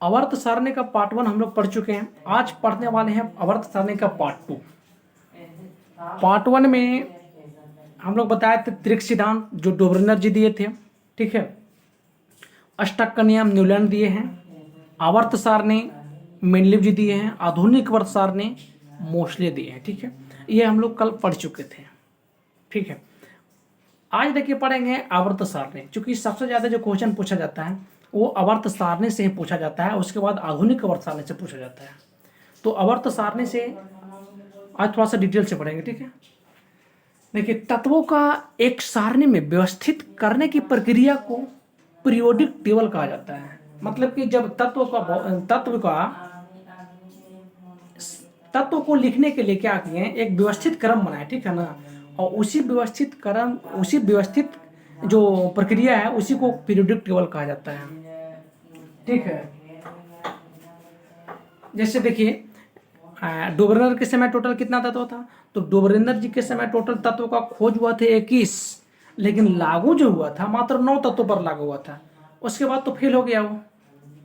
आवर्त सारणी का पार्ट 1 हम लोग पढ़ चुके हैं। आज पढ़ने वाले हैं आवर्त सारणी का पार्ट 2। पार्ट 1 में हम लोग बताए थे त्रिक सिद्धांत जो डोबरनर जी दिए थे, ठीक है। अष्टक का नियम न्यूलैंड दिए हैं। आवर्त सारणी मेंडलीव जी दिए हैं। आधुनिक आवर्त सारणी मोस्ले दिए हैं, ठीक है। ये हम लोग कल पढ़ चुके थे, ठीक है। आज देखिए पढ़ेंगे आवर्त सारणी। चूंकि सबसे ज्यादा जो क्वेश्चन पूछा जाता है वो आवर्त सारणी से ही पूछा जाता है, उसके बाद आधुनिक आवर्त सारणी से पूछा जाता है। तो आवर्त सारणी से आज थोड़ा सा डिटेल से पढ़ेंगे, ठीक है। देखिए, तत्वों का एक सारणी में व्यवस्थित करने की प्रक्रिया को पीरियोडिक टेबल कहा जाता है। मतलब कि जब तत्व को लिखने के लिए क्या किए, एक व्यवस्थित क्रम बनाए, ठीक है ना। और उसी व्यवस्थित जो प्रक्रिया है उसी को पीरियोडिक टेबल कहा जाता है, ठीक है। जैसे देखिए, डोबरनर के समय टोटल कितना तत्व था, तो डोबरनर जी के समय टोटल तत्व का खोज हुआ थे 21, लेकिन लागू जो हुआ था मात्र 9 तत्वों पर लागू हुआ था। उसके बाद तो फेल हो गया वो,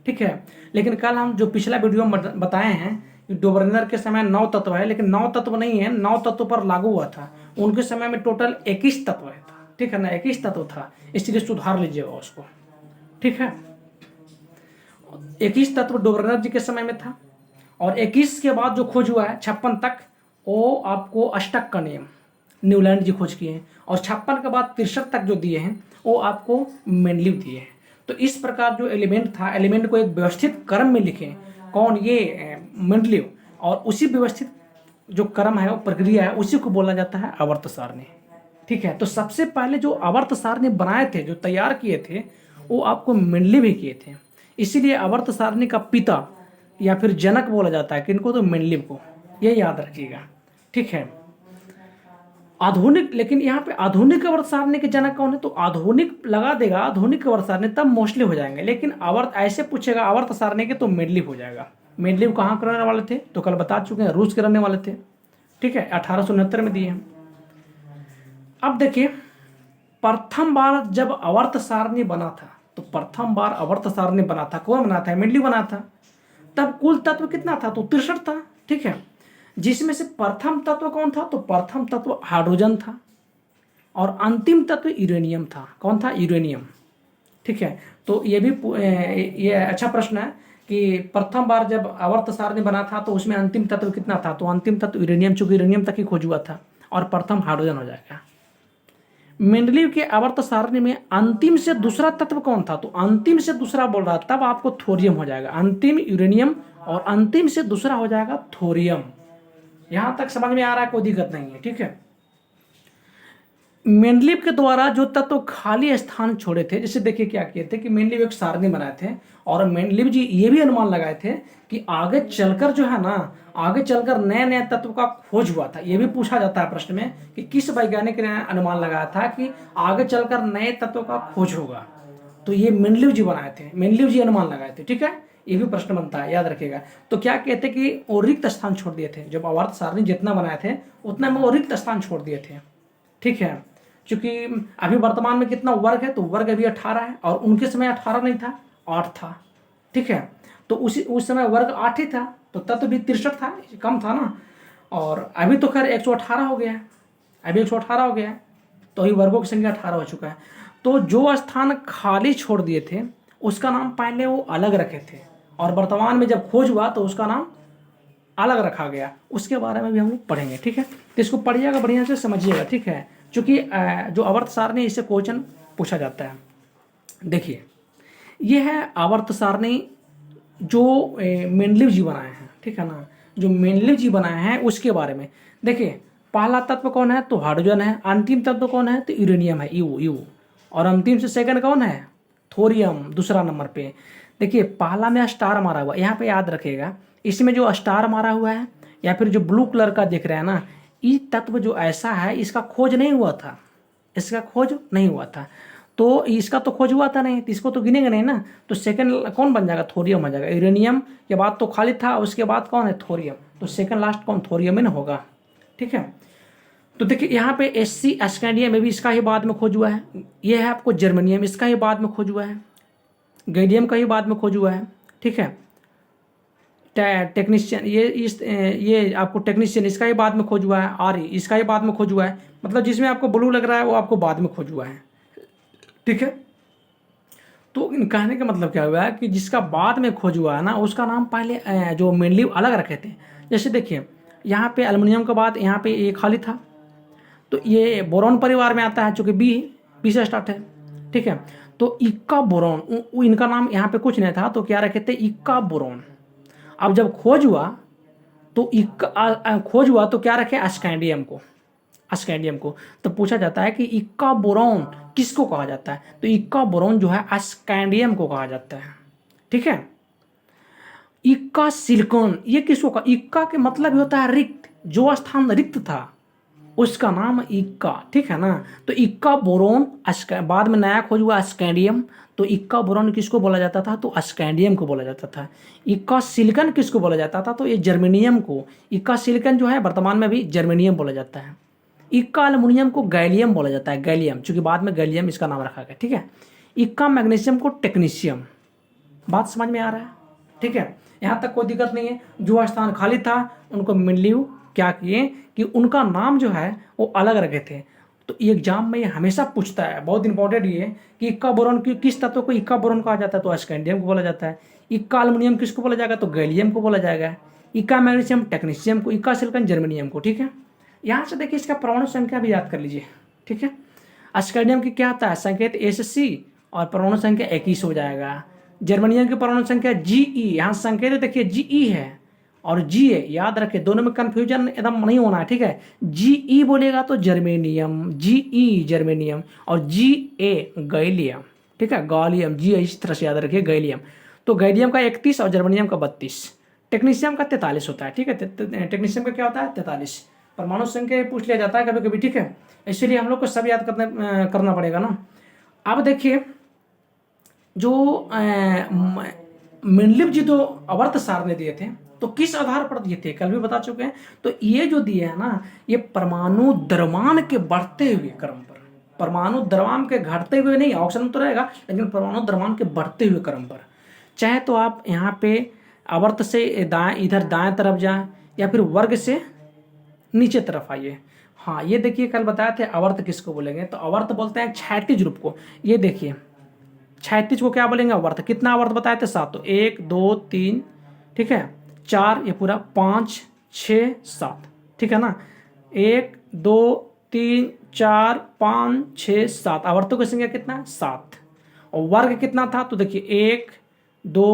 ठीक है। लेकिन कल हम जो पिछला वीडियो में बताए हैं कि डोबरनर के समय 9 तत्व है, लेकिन 9 तत्व नहीं है, 9 तत्व पर लागू हुआ था। उनके समय में टोटल 21 तत्व है था, ठीक है ना, 21 तत्व था। इसलिए सुधार लीजिएगा उसको, ठीक है। 21 तत्व डोबरनर जी के समय में था। और 21 के बाद जो खोज हुआ है 56 तक, वो आपको अष्टक का नियम न्यूलैंड जी खोज किए हैं। और 56 के बाद 63 तक जो दिए हैं वो आपको मेंडलीव दिए हैं। तो इस प्रकार जो एलिमेंट था, एलिमेंट को एक व्यवस्थित क्रम में लिखे, कौन, ये मेंडलीव। और उसी व्यवस्थित जो क्रम है, वो प्रक्रिया है, उसी को बोला जाता है आवर्त सारणी, ठीक है। तो सबसे पहले जो आवर्त सारणी बनाए थे, जो तैयार किए थे, वो आपको मेंडलीव ही किए थे। इसीलिए आवर्त सारणी का पिता या फिर जनक बोला जाता है किनको, तो मेंडलीव को। ये याद रखिएगा, ठीक है। आधुनिक, लेकिन यहाँ पे आधुनिक आवर्त सारणी के जनक कौन है, तो आधुनिक लगा देगा आधुनिक आवर्त सारणी, तब मोस्टली हो जाएंगे। लेकिन आवर्त ऐसे पूछेगा आवर्त सारणी के, तो मेंडलीव हो जाएगा। मेंडलीव कहाँ के रहने वाले थे, तो कल बता चुके हैं, रूस के रहने वाले थे, ठीक है। 1869 में दिए हैं। अब देखिए, प्रथम बार जब आवर्त सारणी बना था, तो प्रथम बार आवर्त सारणी बना था, कौन बना था, मेंडलीव बना था। तब कुल तत्व कितना था, तो 63 था, ठीक है। जिसमें से प्रथम तत्व कौन था, तो प्रथम तत्व हाइड्रोजन था। और अंतिम तत्व यूरेनियम था। कौन था, यूरेनियम, ठीक है। तो ये अच्छा प्रश्न है कि प्रथम बार जब आवर्त सारणी बना था तो उसमें अंतिम तत्व कितना था, तो अंतिम तत्व यूरेनियम, चूंकि यूरेनियम तक ही खोज हुआ था। और प्रथम हाइड्रोजन हो जाएगा। मेंडलीव के आवर्त सारणी में अंतिम से दूसरा तत्व कौन था, तो अंतिम से दूसरा बोल रहा, तब आपको थोरियम हो जाएगा। अंतिम यूरेनियम और अंतिम से दूसरा हो जाएगा थोरियम। यहां तक समझ में आ रहा है, कोई दिक्कत नहीं है, ठीक है। मेंडलीव के द्वारा जो तत्व खाली स्थान छोड़े थे, जैसे देखिए क्या किए थे कि मेंडलीव एक सारणी बनाए थे, और मेंडलीव जी ये भी अनुमान लगाए थे कि आगे चलकर जो है ना, आगे चलकर नए नए तत्व का खोज हुआ था। ये भी पूछा जाता है प्रश्न में कि किस वैज्ञानिक ने अनुमान लगाया था कि आगे चलकर नए तत्व का खोज होगा, तो ये मेंडलीव जी बनाए थे, मेंडलीव जी अनुमान लगाए थे, ठीक है। ये भी प्रश्न बनता है, याद रखिएगा। तो क्या कहते कि वो रिक्त स्थान छोड़ दिए थे, जब आवर्त सारणी जितना बनाए थे उतना में वो रिक्त स्थान छोड़ दिए थे, ठीक है। क्योंकि अभी वर्तमान में कितना वर्ग है, तो वर्ग अभी 18 है, और उनके समय 18 नहीं था, 8 था, ठीक है। तो उस समय वर्ग 8 ही था, तो तत्व भी 63 था, कम था ना। और अभी तो खैर 118 हो गया है, अभी 118 हो गया है, तो अभी वर्गों की संख्या 18 हो चुका है। तो जो स्थान खाली छोड़ दिए थे उसका नाम पहले वो अलग रखे थे, और वर्तमान में जब खोज हुआ तो उसका नाम अलग रखा गया। उसके बारे में भी हम लोग पढ़ेंगे, ठीक है। तो इसको पढ़िएगा, बढ़िया से समझिएगा, ठीक है। क्योंकि जो आवर्त सारणी, इससे क्वेश्चन पूछा जाता है। देखिए, ये है आवर्त सारणी जो मेंडलीव जी बनाए हैं, ठीक है ना। जो मेंडलीव जी बनाए हैं उसके बारे में देखिए। पहला तत्व कौन है, तो हाइड्रोजन है। अंतिम तत्व कौन है, तो यूरेनियम है, यू। और अंतिम से सेकंड कौन है, थोरियम, दूसरा नंबर पे। देखिए, पहला में स्टार मारा हुआ, यहाँ पे याद रखिएगा, इसमें जो स्टार मारा हुआ है या फिर जो ब्लू कलर का दिख रहा है ना, ये तत्व जो ऐसा है, इसका खोज नहीं हुआ था, इसका खोज नहीं हुआ था। तो इसका तो खोज हुआ था नहीं, तो इसको तो गिनेंगे नहीं ना। तो सेकंड कौन बन जाएगा, थोरियम हो जाएगा। यूरेनियम के बाद तो खाली था, उसके बाद कौन है, थोरियम। तो सेकंड लास्ट कौन, थोरियम ही ना होगा, ठीक है। तो देखिए यहाँ पे SC एस्कैंडियम में भी इसका ही बाद में खोज हुआ है। ये है आपको जर्मेनियम, इसका ही बाद में खोज हुआ है। गैलियम का ही बाद में खोज हुआ है, ठीक है। टेक्नीशियन, ये आपको टेक्नीशियन इसका ही बाद में खोज हुआ है, आर इसका ही बाद में खोज हुआ है, मतलब जिसमें आपको ब्लू लग रहा है वो आपको बाद में खोज हुआ है, ठीक है। तो इन कहने का मतलब क्या हुआ है कि जिसका बाद में खोज हुआ है ना उसका नाम पहले जो मेनली अलग रखे थे। जैसे देखिए यहाँ पे एल्युमिनियम के बाद यहाँ पे ये खाली था, तो ये बोरॉन परिवार में आता है, चूंकि बी से स्टार्ट है, ठीक है। तो इक्का बोरॉन, इनका नाम यहाँ पे कुछ नहीं था तो क्या रखे थे, इक्का बोरॉन। अब जब खोज हुआ तो खोज हुआ तो क्या रखे, स्कैंडियम को, स्कैंडियम को। तो पूछा जाता है कि इक्का बोरॉन किसको कहा जाता है, तो इक्का बोरॉन जो है स्कैंडियम को कहा जाता है, ठीक है। इक्का सिलिकॉन ये किसको कहा, इक्का के मतलब होता है रिक्त, जो स्थान रिक्त था उसका नाम इक्का, ठीक है ना। तो इक्का बोरॉन, बाद में नया खोज हुआ स्कैंडियम, तो इक्का बोरॉन किसको बोला जाता था, तो स्कैंडियम को बोला जाता था। इक्का सिलिकॉन किसको बोला जाता था, तो ये जर्मेनियम को, इक्का सिलिकॉन जो है वर्तमान में भी जर्मेनियम बोला जाता है। इक्का एल्युमिनियम को गैलियम बोला जाता है, गैलियम, चूंकि बाद में गैलियम इसका नाम रखा गया, ठीक है। इक्का मैग्नीशियम को टेक्नीशियम। बात समझ में आ रहा है, ठीक है। यहाँ तक कोई दिक्कत नहीं है। जो स्थान खाली था उनको मेनली क्या किए कि उनका नाम जो है वो अलग रखे थे। तो एग्जाम में ये हमेशा पूछता है, बहुत इंपॉर्टेंट ये, कि इक्का बोरॉन की किस तत्व को इक्का बोरॉन कहा जाता है, तो स्कैंडियम को बोला जाता है। इक्का एल्युमिनियम किसको बोला जाएगा, तो गैलियम को बोला जाएगा। इक्का मैग्नीशियम टेक्नीशियम को, इक्का सिलिकॉन जर्मेनियम को, ठीक है। यहाँ से देखिए इसका परमाणु संख्या भी याद कर लीजिए, ठीक है। स्कैंडियम की क्या आता है, संकेत SC और परमाणु संख्या 21 हो जाएगा। जर्मेनियम की परमाणु संख्या GE, यहाँ संकेत देखिए GE है और Ga, याद रखें दोनों में कंफ्यूजन एकदम नहीं होना है, ठीक है। GE बोलेगा तो जर्मेनियम, GE जर्मेनियम और Ga गैलियम, ठीक है, गालियम, Ga इस तरह से याद रखिए, गैलियम। तो गैलियम का 31 और जर्मेनियम का 32, टेक्नीशियम का 43 होता है, ठीक है। टेक्नीशियम का क्या होता है, 43। परमाणु संख्या पूछ लिया जाता है कभी कभी, ठीक है, इसलिए हम लोग को सब याद करना पड़ेगा ना। अब देखिए जो मेंडलीव जी तो आवर्त सारणी दिए थे, तो किस आधार पर दिए थे, कल भी बता चुके हैं। तो ये जो दिए है ना, ये परमाणु द्रव्यमान के बढ़ते हुए क्रम पर, परमाणु द्रव्यमान के घटते हुए नहीं, ऑक्सीजन तो रहेगा, लेकिन परमाणु द्रव्यमान के बढ़ते हुए क्रम पर। चाहे तो आप यहाँ पे आवर्त से इधर दाएं तरफ जाएं या फिर वर्ग से नीचे तरफ आइए। हाँ ये देखिए कल बताए थे आवर्त किसको बोलेंगे, तो आवर्त बोलते हैं क्षैतिज रूप को। ये देखिए क्षैतिज को क्या बोलेंगे, आवर्त। कितना आवर्त बताए थे, 7, तो 1 2 3, ठीक है, 4, ये पूरा 5 6 7, ठीक है ना। 1 2 3 4 5 6 7, आवर्तों की संख्या कितना, 7। और वर्ग कितना था, तो देखिए 1 2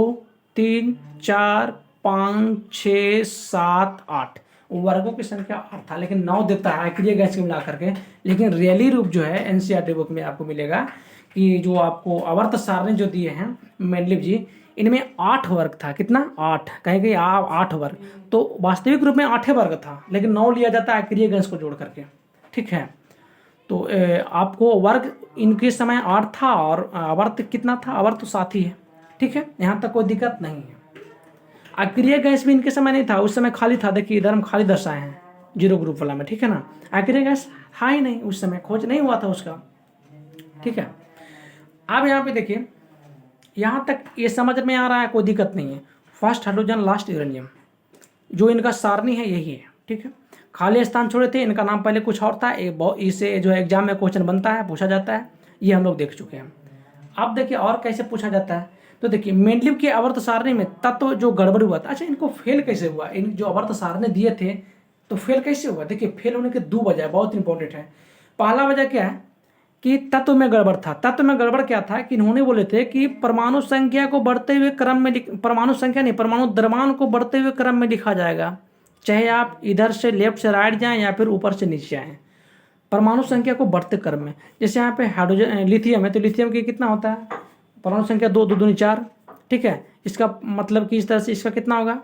3 4 5 6 7 8, वर्गों की संख्या 8 था, लेकिन 9 देता है क्रिया गैस के मिला करके। लेकिन रियली रूप जो है एनसीईआरटी बुक में आपको मिलेगा कि जो आपको आवर्त सारणी जो दिए हैं मेंडलीव जी, इनमें 8 वर्ग था। कितना, 8, कहेंगे 8 वर्ग, तो वास्तविक रूप में 8 वर्ग था, लेकिन 9 लिया जाता है क्रिया गैस को जोड़ करके, ठीक है। तो आपको वर्ग इनके समय 8 था और आवर्त कितना था, आवर्त तो 7 ही है, ठीक है, यहाँ तक कोई दिक्कत नहीं है। अक्रिय गैस भी इनके समय नहीं था, उस समय खाली था, देखिए इधर हम खाली दर्शाए हैं 0 ग्रुप वाला में, ठीक है ना। अक्रिय गैस था ही नहीं उस समय, खोज नहीं हुआ था उसका, ठीक है। अब यहाँ पे देखिए, यहाँ तक ये समझ में आ रहा है, कोई दिक्कत नहीं है। फर्स्ट हाइड्रोजन, लास्ट यूरेनियम, जो इनका सारणी है यही है, ठीक है। खाली स्थान छोड़े थे, इनका नाम पहले कुछ और था, इसे जो है एग्जाम में क्वेश्चन बनता है, पूछा जाता है, ये हम लोग देख चुके हैं। अब देखिए और कैसे पूछा जाता है, तो देखिए मेंडलीव के आवर्त सारणी में तत्व जो गड़बड़ हुआ था, अच्छा इनको फेल कैसे हुआ, इन जो आवर्त सारणी दिए थे तो फेल कैसे हुआ। देखिए फेल होने के 2 वजह बहुत इंपॉर्टेंट है। पहला वजह क्या है कि तत्व में गड़बड़ था। तत्व में गड़बड़ क्या था कि इन्होंने बोले थे कि परमाणु संख्या को बढ़ते हुए क्रम में, परमाणु संख्या नहीं, परमाणु द्रव्यमान को बढ़ते हुए क्रम में लिखा जाएगा, चाहे आप इधर से लेफ्ट से राइट जाएं या फिर ऊपर से नीचे आएँ, परमाणु संख्या को बढ़ते क्रम में। जैसे यहाँ पे हाइड्रोजन लिथियम है, तो लिथियम की कितना होता है, परमाणु संख्या 2 2 दूनी 4, ठीक है। इसका मतलब कि इस तरह से इसका कितना होगा,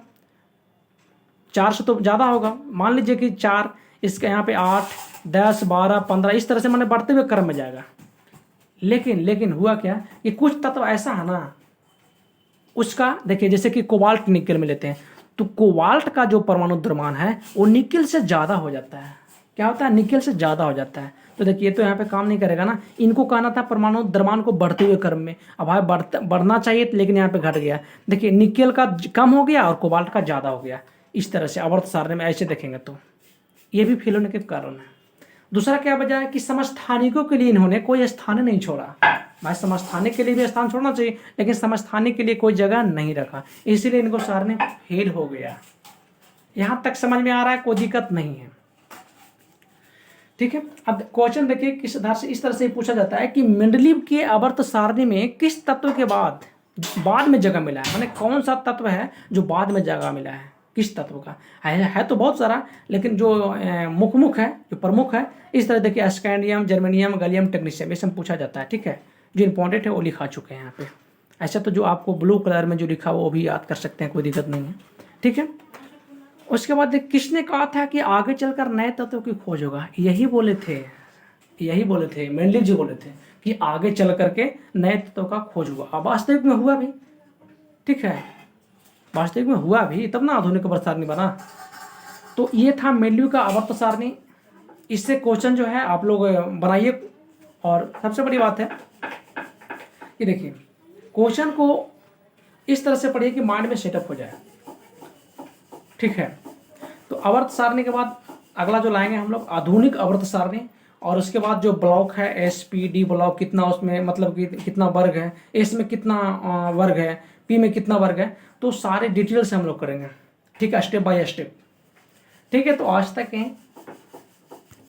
4 से तो ज़्यादा होगा, मान लीजिए कि 4, इसका यहाँ पे 8 10 12 15, इस तरह से मैंने बढ़ते हुए क्रम में जाएगा। लेकिन हुआ क्या कि कुछ तत्व ऐसा है ना, उसका देखिए जैसे कि कोबाल्ट निकल में लेते हैं, तो कोबाल्ट का जो परमाणु द्रव्यमान है वो निकल से ज़्यादा हो जाता है, क्या होता है, निकेल से ज़्यादा हो जाता है। तो देखिए तो यहाँ पे काम नहीं करेगा ना, इनको कहना था परमाणु द्रव्यमान को बढ़ते हुए क्रम में, अब भाई बढ़ना चाहिए लेकिन यहाँ पे घट गया। देखिए निकेल का कम हो गया और कोबाल्ट का ज़्यादा हो गया। इस तरह से आवर्त सारणी में ऐसे देखेंगे तो ये भी फेल होने के कारण है। दूसरा क्या वजह है कि समस्थानिकों के लिए इन्होंने कोई स्थान नहीं छोड़ा। भाई समस्थानिक के लिए भी स्थान छोड़ना चाहिए, लेकिन समस्थानिक के लिए कोई जगह नहीं रखा, इसीलिए इनको सारणी फेल हो गया। यहां तक समझ में आ रहा है, कोई दिक्कत नहीं है, ठीक है। अब क्वेश्चन देखिए किस आधार से, इस तरह से पूछा जाता है कि मेंडलीव के आवर्त सारणी में किस तत्व के बाद में जगह मिला है, माने कौन सा तत्व है जो बाद में जगह मिला है, किस तत्व का है तो बहुत सारा, लेकिन जो मुख है, जो प्रमुख है, इस तरह देखिए स्कैंडियम, जर्मेनियम, गैलियम, टेक्नीशियम, ये सब पूछा जाता है, ठीक है। जो इंपॉर्टेंट है वो लिखा चुके हैं यहाँ पे। ऐसा तो जो आपको ब्लू कलर में जो लिखा वो भी याद कर सकते हैं, कोई दिक्कत नहीं है, ठीक है। उसके बाद किसने कहा था कि आगे चलकर नए तत्व की खोज होगा, यही बोले थे मेंडलीव जी बोले थे कि आगे चल करके नए तत्व का खोज हुआ। अब वास्तविक में हुआ भी, ठीक है, वास्तविक में हुआ भी, तब ना आधुनिक आवर्त सारणी बना। तो ये था मेंडलीव का आवर्त सारणी। इससे क्वेश्चन जो है आप लोग बनाइए। और सबसे बड़ी बात है कि देखिए क्वेश्चन को इस तरह से पढ़िए कि माइंड में सेटअप हो जाए, ठीक है। तो आवर्त सारणी के बाद अगला जो लाएंगे हम लोग आधुनिक आवर्त सारणी, और उसके बाद जो ब्लॉक है SPD ब्लॉक कितना, उसमें मतलब कि कितना वर्ग है, एस में कितना वर्ग है, पी में कितना वर्ग है, तो सारे डिटेल से हम लोग करेंगे, ठीक है, स्टेप बाय स्टेप, ठीक है। तो आज तक हैं